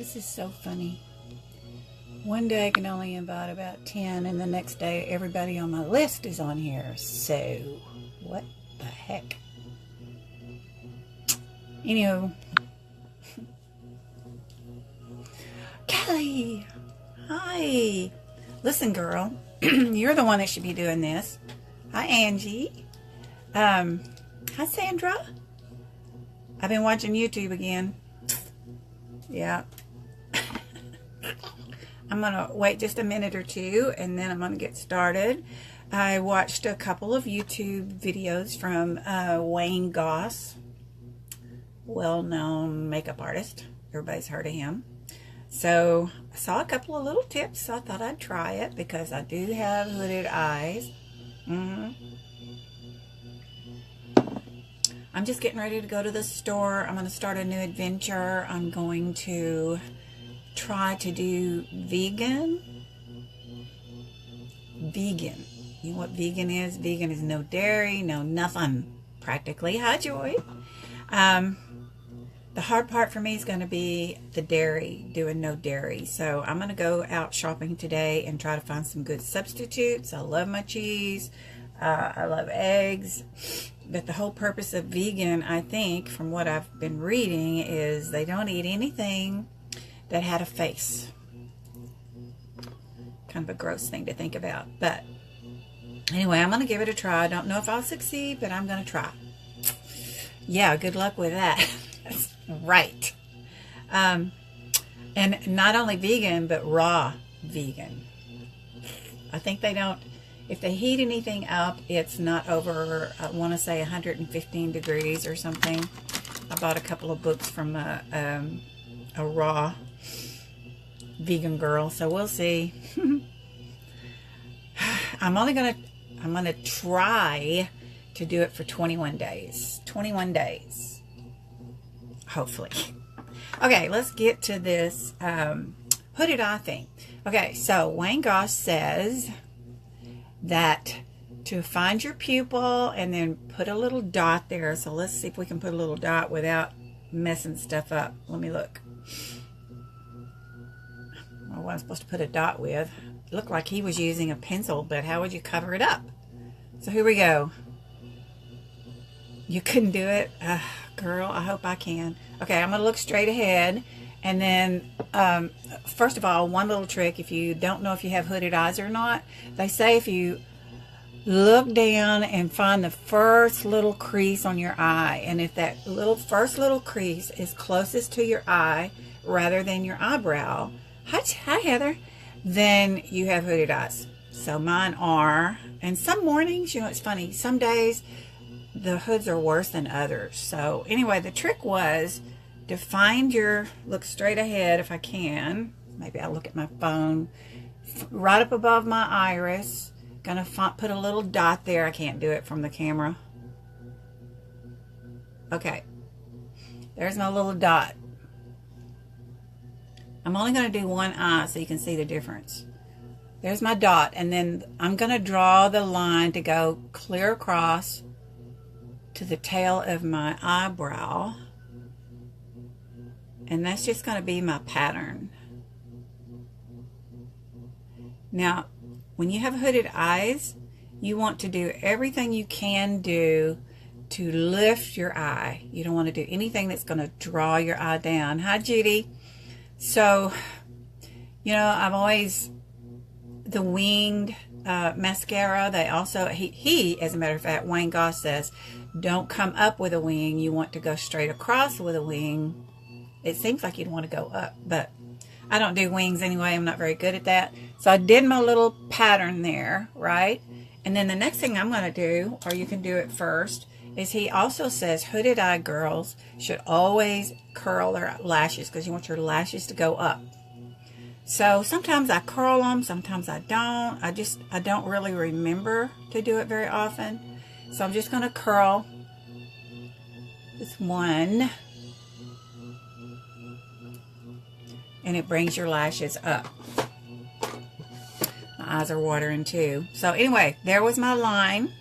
This is so funny. One day I can only invite about 10, and the next day everybody on my list is on here. So, what the heck? Anywho. Kelly! Hi! Listen, girl. You're the one that should be doing this. Hi, Angie. Hi, Sandra. I've been watching YouTube again. Yeah. I'm going to wait just a minute or two, and then I'm going to get started. I watched a couple of YouTube videos from Wayne Goss, well-known makeup artist. Everybody's heard of him. So I saw a couple of little tips, so I thought I'd try it because I do have hooded eyes. I'm just getting ready to go to the store. I'm going to start a new adventure. I'm going to try to do vegan. You know what vegan is? Vegan is no dairy, no nothing, practically. Hi, Joy. The hard part for me is going to be the dairy, doing no dairy. So I'm going to go out shopping today and try to find some good substitutes. I love my cheese. I love eggs. But the whole purpose of vegan, I think, from what I've been reading, is they don't eat anything that had a face. Kind of a gross thing to think about. But anyway, I'm going to give it a try. I don't know if I'll succeed, but I'm going to try. Yeah, good luck with that. That's right. And not only vegan, but raw vegan. I think they don't, if they heat anything up, it's not over, I want to say 115 degrees or something. I bought a couple of books from a raw vegan girl, so we'll see. I'm gonna try to do it for 21 days. 21 days. Hopefully. Okay, let's get to this hooded eye thing. Okay, so Wayne Goss says that to find your pupil and then put a little dot there. So let's see if we can put a little dot without messing stuff up. Let me look. What I'm supposed to put a dot with. It looked like he was using a pencil, but how would you cover it up? So here we go. You couldn't do it? Girl, I hope I can. Okay, I'm going to look straight ahead. And then, first of all, one little trick, if you don't know if you have hooded eyes or not, they say if you look down and find the first little crease on your eye, and if that first little crease is closest to your eye rather than your eyebrow, hi Heather, then you have hooded eyes. So mine are, and some mornings, you know, it's funny, some days the hoods are worse than others. So anyway, the trick was to find look straight ahead if I can. Maybe I'll look at my phone. Right up above my iris. Gonna put a little dot there. I can't do it from the camera. Okay. There's my little dot. I'm only going to do one eye so you can see the difference. There's my dot, and then I'm going to draw the line to go clear across to the tail of my eyebrow, and that's just going to be my pattern. Now, when you have hooded eyes, you want to do everything you can do to lift your eye. You don't want to do anything that's going to draw your eye down. Hi, Judy. So, you know, I've always, the winged mascara, they also, he, as a matter of fact, Wayne Goss says, don't come up with a wing. You want to go straight across with a wing. It seems like you'd want to go up, but I don't do wings anyway. I'm not very good at that. So I did my little pattern there, right? And then the next thing I'm going to do, or you can do it first, is he also says hooded eye girls should always curl their lashes because you want your lashes to go up. So sometimes I curl them, sometimes I don't. I don't really remember to do it very often. So I'm just going to curl this one. And it brings your lashes up. My eyes are watering too. So anyway, there was my line.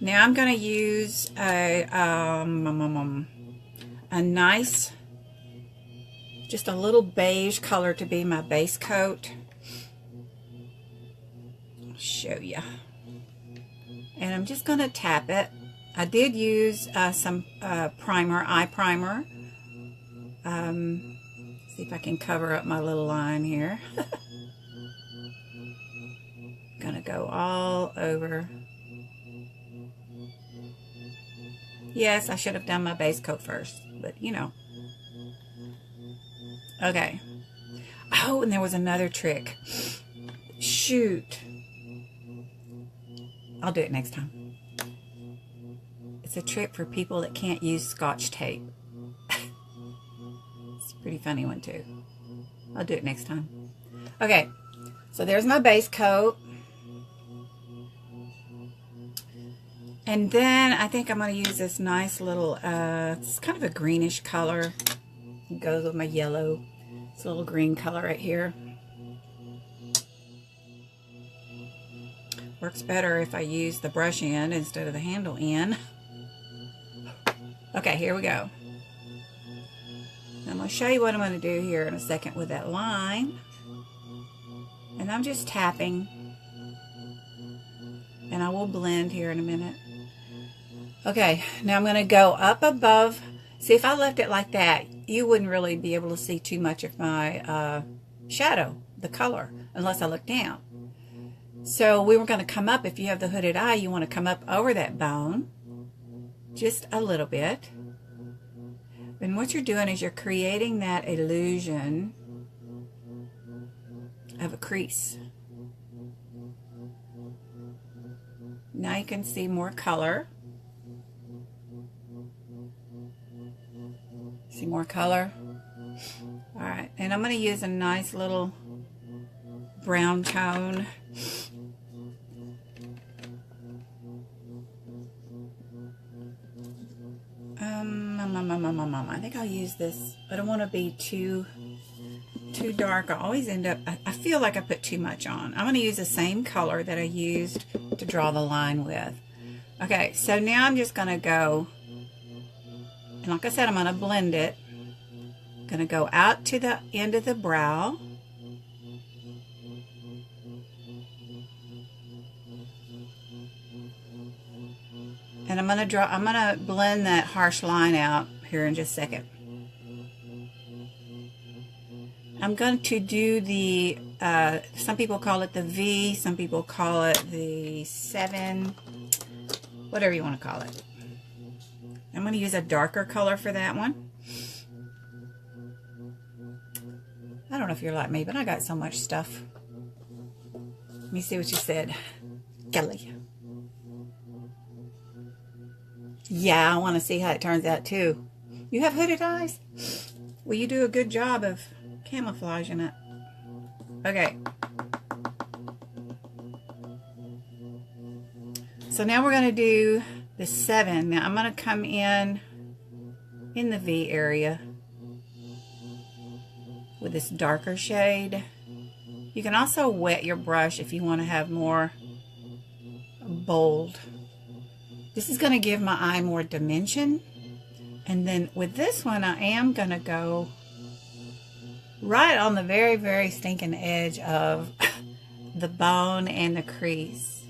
Now I'm going to use a nice just a little beige color to be my base coat. I'll show you. And I'm just going to tap it. I did use some primer, eye primer. See if I can cover up my little line here. Gonna go all over. Yes, I should have done my base coat first, but you know. Okay. Oh, and there was another trick. Shoot. I'll do it next time. It's a trick for people that can't use Scotch tape. It's a pretty funny one too. I'll do it next time. Okay, so there's my base coat. And then I think I'm going to use this nice little, it's kind of a greenish color. It goes with my yellow. It's a little green color right here. Works better if I use the brush end instead of the handle end. Okay, here we go. I'm going to show you what I'm going to do here in a second with that line. And I'm just tapping. And I will blend here in a minute. Okay, now I'm going to go up above. See, if I left it like that, you wouldn't really be able to see too much of my shadow, the color, unless I look down. So we were going to come up, if you have the hooded eye, you want to come up over that bone, just a little bit. And what you're doing is you're creating that illusion of a crease. Now you can see more color. See more color? Alright, and I'm going to use a nice little brown tone. I think I'll use this. I don't want to be too dark. I always end up, I feel like I put too much on. I'm going to use the same color that I used to draw the line with. Okay, so now I'm just going to go, and like I said, I'm going to blend it. I'm going to go out to the end of the brow. And I'm going to blend that harsh line out here in just a second. I'm going to do the, some people call it the V, some people call it the 7, whatever you want to call it. I'm going to use a darker color for that one. I don't know if you're like me, but I got so much stuff. Let me see what you said. Kelly. Yeah, I want to see how it turns out too. You have hooded eyes? Well, you do a good job of camouflaging it. Okay. So now we're going to do the 7. Now I'm going to come in the V area with this darker shade. You can also wet your brush if you want to have more bold. This is going to give my eye more dimension. And then with this one, I am going to go right on the very, very stinking edge of the bone and the crease.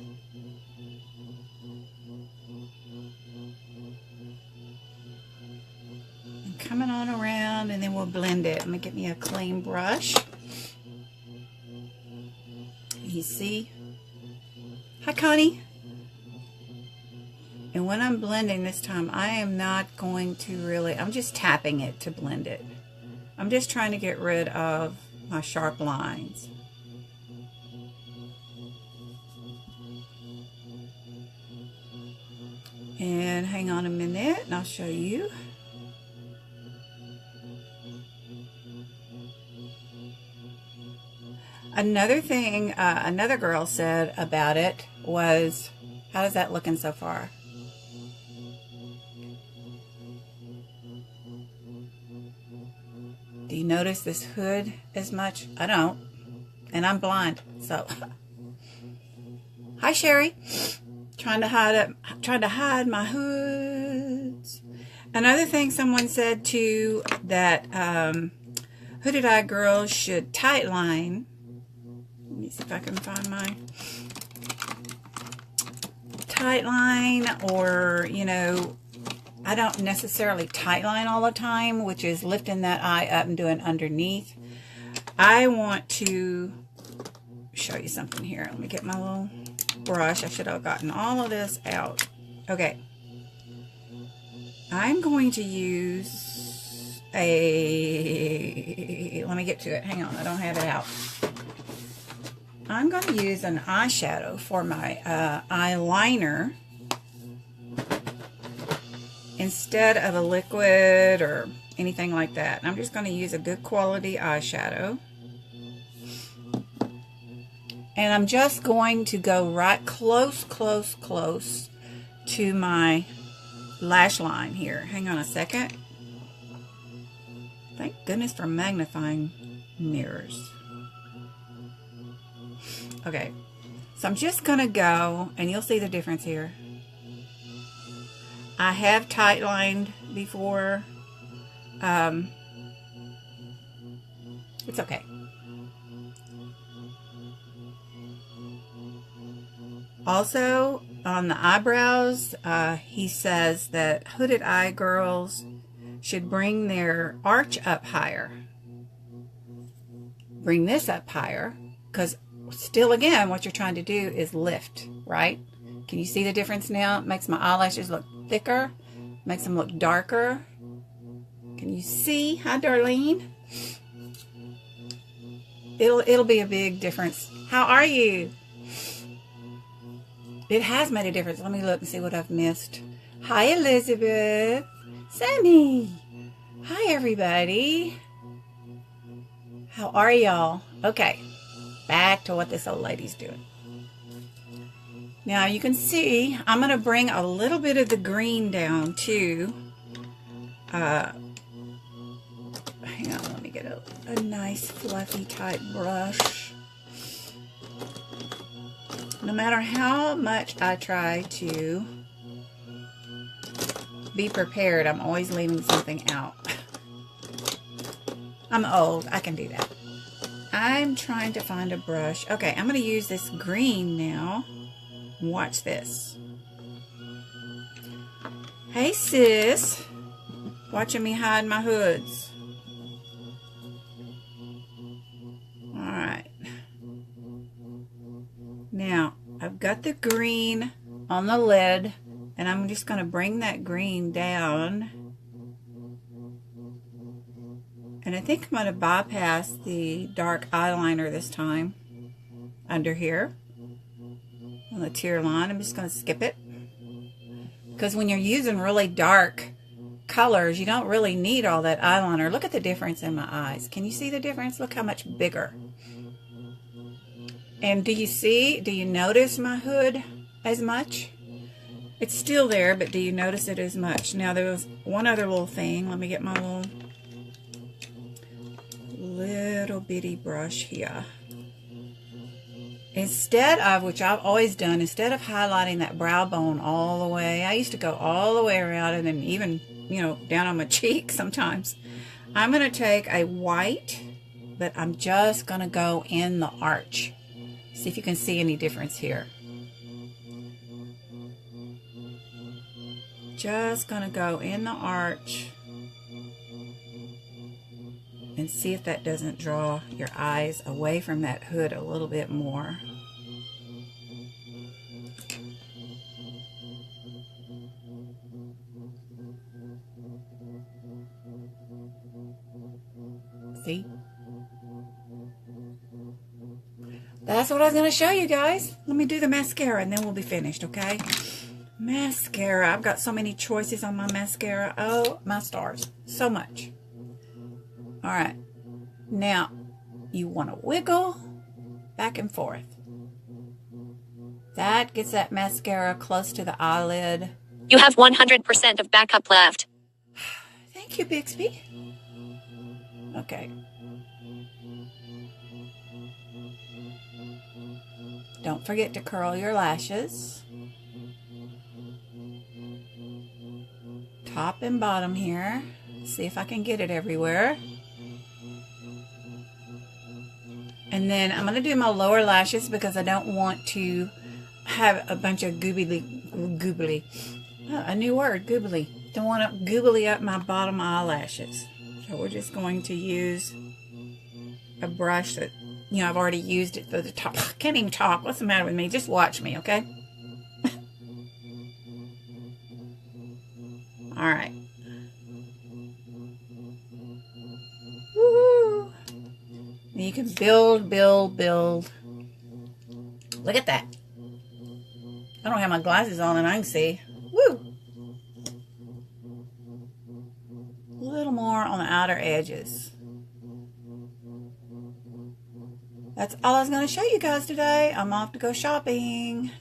And coming on around, and then we'll blend it. Let me get me a clean brush. You see? Hi, Connie. And when I'm blending this time, I am not going to really, I'm just tapping it to blend it. I'm just trying to get rid of my sharp lines. And hang on a minute and I'll show you. Another thing another girl said about it was, how is that looking so far? Do you notice this hood as much? I don't. And I'm blind, so. Hi, Sherry. Trying to hide my hoods. Another thing someone said too, that hooded eye girls should tight line. Let me see if I can find my tight line, or, you know, I don't necessarily tight line all the time, which is lifting that eye up and doing underneath. I want to show you something here. Let me get my little brush. I should have gotten all of this out. Okay. I'm going to use a, let me get to it. Hang on, I don't have it out. I'm going to use an eyeshadow for my eyeliner instead of a liquid or anything like that. I'm just going to use a good quality eyeshadow. And I'm just going to go right close to my lash line here. Hang on a second. Thank goodness for magnifying mirrors. Okay, so I'm just going to go, and you'll see the difference here. I have tight lined before. It's okay. Also, on the eyebrows, he says that hooded eye girls should bring their arch up higher. Bring this up higher, because still, again, what you're trying to do is lift, right? Can you see the difference now? It makes my eyelashes look thicker, makes them look darker. Can you see? Hi, Darlene. It'll be a big difference. How are you? It has made a difference. Let me look and see what I've missed. Hi, Elizabeth. Sammy. Hi, everybody. How are y'all? Okay, back to what this old lady's doing. Now you can see I'm going to bring a little bit of the green down too. Hang on, let me get a nice fluffy type brush. No matter how much I try to be prepared, I'm always leaving something out. I'm old, I can do that. I'm trying to find a brush. Okay, I'm going to use this green now. Watch this. Hey, sis. Watching me hide my hoods. Alright. Now, I've got the green on the lid, and I'm just going to bring that green down. And I think I'm going to bypass the dark eyeliner this time under here on the tear line. I'm just going to skip it, because when you're using really dark colors, you don't really need all that eyeliner. Look at the difference in my eyes. Can you see the difference? Look how much bigger. And do you notice my hood as much? It's still there, but do you notice it as much? Now, there was one other little thing. Let me get my little bitty brush here. Instead of, which I've always done, instead of highlighting that brow bone all the way, I used to go all the way around it, and even, you know, down on my cheek sometimes. I'm going to take a white, but I'm just going to go in the arch. See if you can see any difference here. Just going to go in the arch and see if that doesn't draw your eyes away from that hood a little bit more. See? That's what I was going to show you guys. Let me do the mascara and then we'll be finished, okay? Mascara. I've got so many choices on my mascara. Oh, my stars. So much. All right. Now, you want to wiggle back and forth. That gets that mascara close to the eyelid. You have 100% of backup left. Thank you, Bixby. Okay. Don't forget to curl your lashes. Top and bottom here. See if I can get it everywhere. And then I'm going to do my lower lashes because I don't want to have a bunch of goobly. Oh, a new word, goobly. Don't want to goobly up my bottom eyelashes. So we're just going to use a brush that, you know, I've already used it for the top. I can't even talk. What's the matter with me? Just watch me, okay? All right. Woo! You can build. Look at that. I don't have my glasses on and I can see. Woo! A little more on the outer edges. That's all I was going to show you guys today. I'm off to go shopping.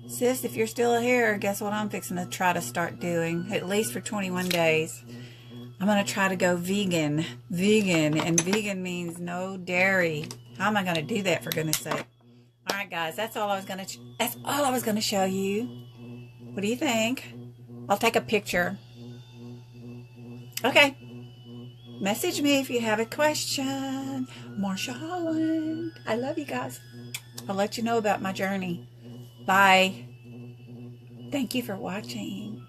Sis, if you're still here, guess what I'm fixing to try to start doing, at least for 21 days. I'm going to try to go vegan. And vegan means no dairy. How am I going to do that, for goodness sake? All right, guys, that's all I was going to show you. What do you think? I'll take a picture. Okay. Message me if you have a question. Marsha Holland. I love you guys. I'll let you know about my journey. Bye. Thank you for watching.